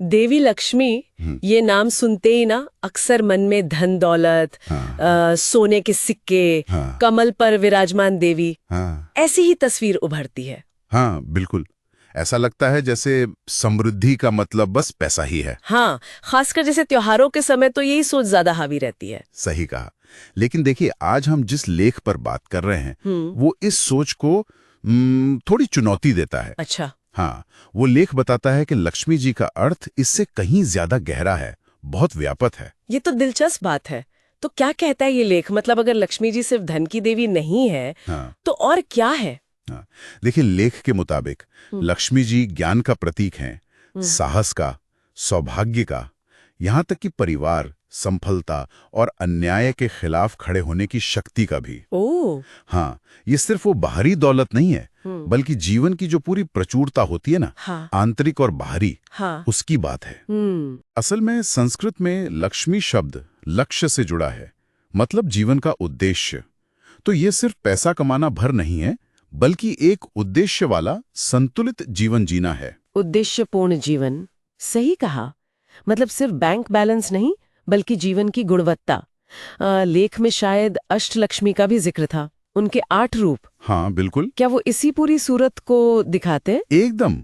देवी लक्ष्मी, ये नाम सुनते ही ना अक्सर मन में धन दौलत, सोने के सिक्के, कमल पर विराजमान देवी, ऐसी ही तस्वीर उभरती है। हाँ बिल्कुल, ऐसा लगता है जैसे समृद्धि का मतलब बस पैसा ही है। हाँ, खासकर जैसे त्योहारों के समय तो यही सोच ज्यादा हावी रहती है। सही कहा। लेकिन देखिए, आज हम जिस लेख पर बात कर रहे हैं वो इस सोच को थोड़ी चुनौती देता है। अच्छा। हाँ, वो लेख बताता है कि लक्ष्मी जी का अर्थ इससे कहीं ज्यादा गहरा है, बहुत व्यापक है। ये तो दिलचस्प बात है। तो क्या कहता है ये लेख? मतलब अगर लक्ष्मी जी सिर्फ धन की देवी नहीं है, तो और क्या है? हाँ, देखिए, लेख के मुताबिक लक्ष्मी जी ज्ञान का प्रतीक हैं, साहस का, सौभाग्य का, यहाँ तक कि परिवार, सफलता और अन्याय के खिलाफ खड़े होने की शक्ति का भी। ओह। हाँ, ये सिर्फ वो बाहरी दौलत नहीं है, बल्कि जीवन की जो पूरी प्रचुरता होती है ना, आंतरिक और बाहरी, उसकी बात है। असल में संस्कृत में लक्ष्मी शब्द लक्ष्य से जुड़ा है, मतलब जीवन का उद्देश्य। तो ये सिर्फ पैसा कमाना भर नहीं है, बल्कि एक उद्देश्य वाला संतुलित जीवन जीना है। उद्देश्यपूर्ण जीवन, सही कहा। मतलब सिर्फ बैंक बैलेंस नहीं, बल्कि जीवन की गुणवत्ता। लेख में शायद अष्टलक्ष्मी का भी जिक्र था, उनके 8 रूप। हाँ बिल्कुल। क्या वो इसी पूरी सूरत को दिखाते हैं? एकदम।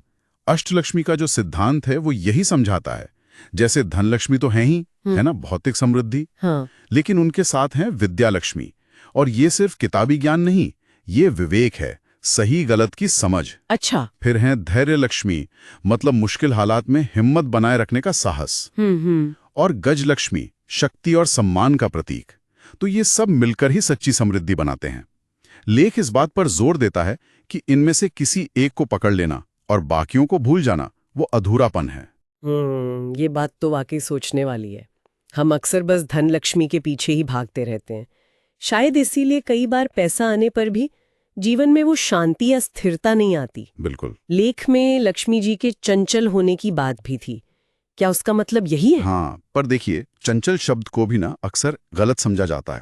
अष्टलक्ष्मी का जो सिद्धांत है वो यही समझाता है। जैसे धनलक्ष्मी तो है ही, है ना, भौतिक समृद्धि। हाँ। लेकिन उनके साथ है विद्यालक्ष्मी, और ये सिर्फ किताबी ज्ञान नहीं, ये विवेक है, सही गलत की समझ। अच्छा। फिर है धैर्य लक्ष्मी, मतलब मुश्किल हालात में हिम्मत बनाए रखने का साहस। और गज लक्ष्मी, शक्ति और सम्मान का प्रतीक। तो ये सब मिलकर ही सच्ची समृद्धि बनाते हैं। लेख इस बात पर जोर देता है कि इनमें से किसी एक को पकड़ लेना और बाकियों को भूल जाना वो अधूरापन है। ये बात तो वाकई सोचने वाली है। हम अक्सर बस धन लक्ष्मी के पीछे ही भागते रहते हैं। शायद इसीलिए कई बार पैसा आने पर भी जीवन में वो शांति या स्थिरता नहीं आती। बिल्कुल। लेख में लक्ष्मी जी के चंचल होने की बात भी थी। क्या उसका मतलब यही है? हाँ, पर देखिए, चंचल शब्द को भी ना अक्सर गलत समझा जाता है।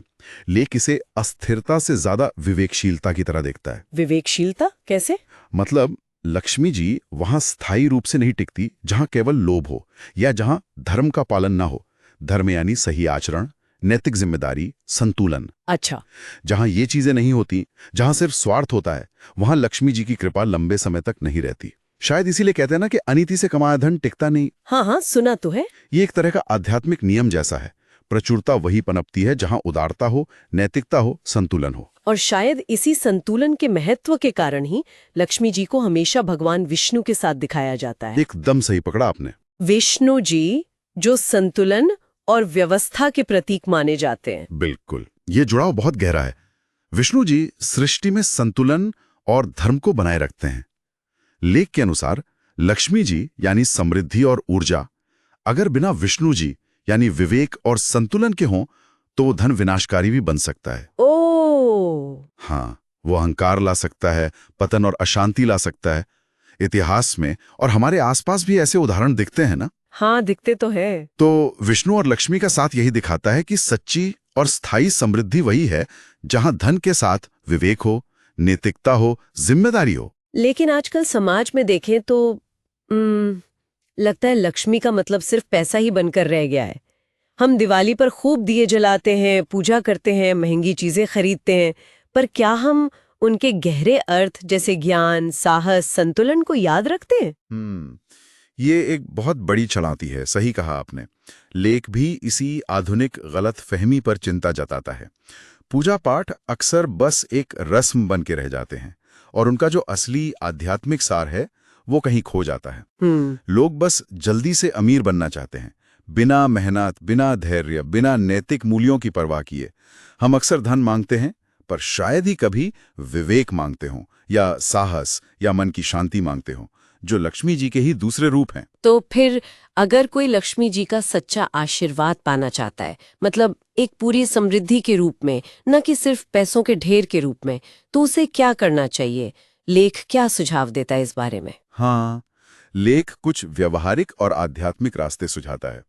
लेख इसे अस्थिरता से ज्यादा विवेकशीलता की तरह देखता है। विवेकशीलता कैसे? मतलब लक्ष्मी जी वहां स्थायी रूप से नहीं टिकती जहां केवल लोभ हो या जहां धर्म का पालन ना हो। धर्म यानी सही आचरण, नैतिक जिम्मेदारी, संतुलन। अच्छा। जहां ये चीजें नहीं होती, जहां सिर्फ स्वार्थ होता है, वहां लक्ष्मी जी की कृपा लंबे समय तक नहीं रहती। शायद इसीलिए कहते हैं ना कि अनीति से कमाया धन टिकता नहीं। हाँ, सुना तो है। ये एक तरह का आध्यात्मिक नियम जैसा है। प्रचुरता वही पनपती है जहां उदारता हो, नैतिकता हो, संतुलन हो। और शायद इसी संतुलन के महत्व के कारण ही लक्ष्मी जी को हमेशा भगवान विष्णु के साथ दिखाया जाता है। एकदम सही पकड़ा आपने। विष्णु जी जो संतुलन और व्यवस्था के प्रतीक माने जाते हैं। बिल्कुल, ये जुड़ाव बहुत गहरा है। विष्णु जी सृष्टि में संतुलन और धर्म को बनाए रखते हैं। लेख के अनुसार लक्ष्मी जी यानी समृद्धि और ऊर्जा, अगर बिना विष्णु जी यानी विवेक और संतुलन के हों तो वो धन विनाशकारी भी बन सकता है। ओह। हाँ, वो अहंकार ला सकता है, पतन और अशांति ला सकता है। इतिहास में और हमारे आसपास भी ऐसे उदाहरण दिखते हैं ना। हाँ, दिखते तो है। तो विष्णु और लक्ष्मी का साथ यही दिखाता है कि सच्ची और स्थायी समृद्धि वही है जहां धन के साथ विवेक हो, नैतिकता हो, जिम्मेदारी हो। लेकिन आजकल समाज में देखें तो लगता है लक्ष्मी का मतलब सिर्फ पैसा ही बनकर रह गया है। हम दिवाली पर खूब दिए जलाते हैं, पूजा करते हैं, महंगी चीजें खरीदते हैं, पर क्या हम उनके गहरे अर्थ जैसे ज्ञान, साहस, संतुलन को याद रखते हैं? ये एक बहुत बड़ी चुनौती है। सही कहा आपने। लेख भी इसी आधुनिक गलत फहमी पर चिंता जताता है। पूजा पाठ अक्सर बस एक रस्म बन के रह जाते हैं और उनका जो असली आध्यात्मिक सार है वो कहीं खो जाता है। लोग बस जल्दी से अमीर बनना चाहते हैं, बिना मेहनत, बिना धैर्य, बिना नैतिक मूल्यों की परवाह किए। हम अक्सर धन मांगते हैं, पर शायद ही कभी विवेक मांगते हों या साहस या मन की शांति मांगते हों, जो लक्ष्मी जी के ही दूसरे रूप हैं। तो फिर अगर कोई लक्ष्मी जी का सच्चा आशीर्वाद पाना चाहता है, मतलब एक पूरी समृद्धि के रूप में, न कि सिर्फ पैसों के ढेर के रूप में, तो उसे क्या करना चाहिए? लेख क्या सुझाव देता है इस बारे में? हाँ, लेख कुछ व्यवहारिक और आध्यात्मिक रास्ते सुझाता है।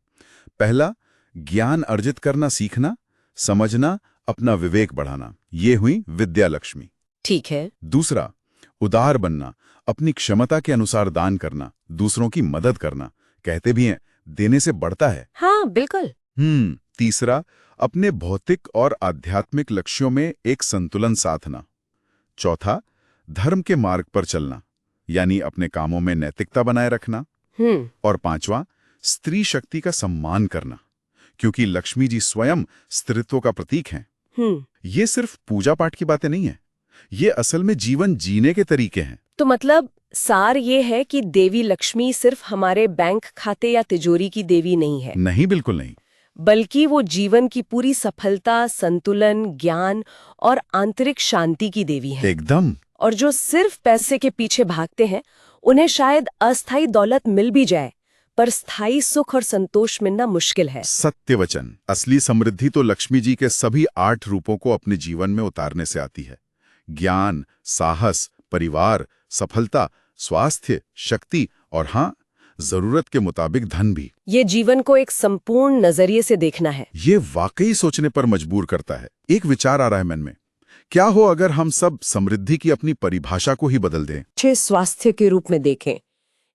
पहला, ज्ञान अर्जित करना सीखना, समझना, अपना विवेक बढ़ाना। ये हुई विद्या लक्ष्मी। ठीक है। दूसरा, उदार बनना, अपनी क्षमता के अनुसार दान करना, दूसरों की मदद करना, कहते भी हैं देने से बढ़ता है। हाँ बिल्कुल। तीसरा, अपने भौतिक और आध्यात्मिक लक्ष्यों में एक संतुलन साधना। चौथा, धर्म के मार्ग पर चलना, यानी अपने कामों में नैतिकता बनाए रखना। और पांचवा, स्त्री शक्ति का सम्मान करना, क्योंकि लक्ष्मी जी स्वयं स्त्रीत्व का प्रतीक हैं। ये सिर्फ पूजा पाठ की बातें नहीं है, ये असल में जीवन जीने के तरीके हैं। तो मतलब सार ये है कि देवी लक्ष्मी सिर्फ हमारे बैंक खाते या तिजोरी की देवी नहीं है। नहीं, बिल्कुल नहीं। बल्कि वो जीवन की पूरी सफलता, संतुलन, ज्ञान और आंतरिक शांति की देवी है। एकदम। और जो सिर्फ पैसे के पीछे भागते हैं, उन्हें शायद अस्थायी दौलत मिल भी जाए, पर स्थायी सुख और संतोष मिलना मुश्किल है। सत्य वचन। असली समृद्धि तो लक्ष्मी जी के सभी 8 रूपों को अपने जीवन में उतारने से आती है। ज्ञान, साहस, परिवार, सफलता, स्वास्थ्य, शक्ति और हाँ, जरूरत के मुताबिक धन भी। ये जीवन को एक संपूर्ण नजरिए से देखना है। ये वाकई सोचने पर मजबूर करता है। एक विचार आ रहा है मन में, क्या हो अगर हम सब समृद्धि की अपनी परिभाषा को ही बदल दें? अच्छे स्वास्थ्य के रूप में देखें।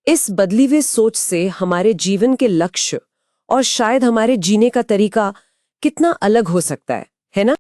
इस बदली हुई सोच से हमारे जीवन के लक्ष्य और शायद हमारे जीने का तरीका कितना अलग हो सकता है ना?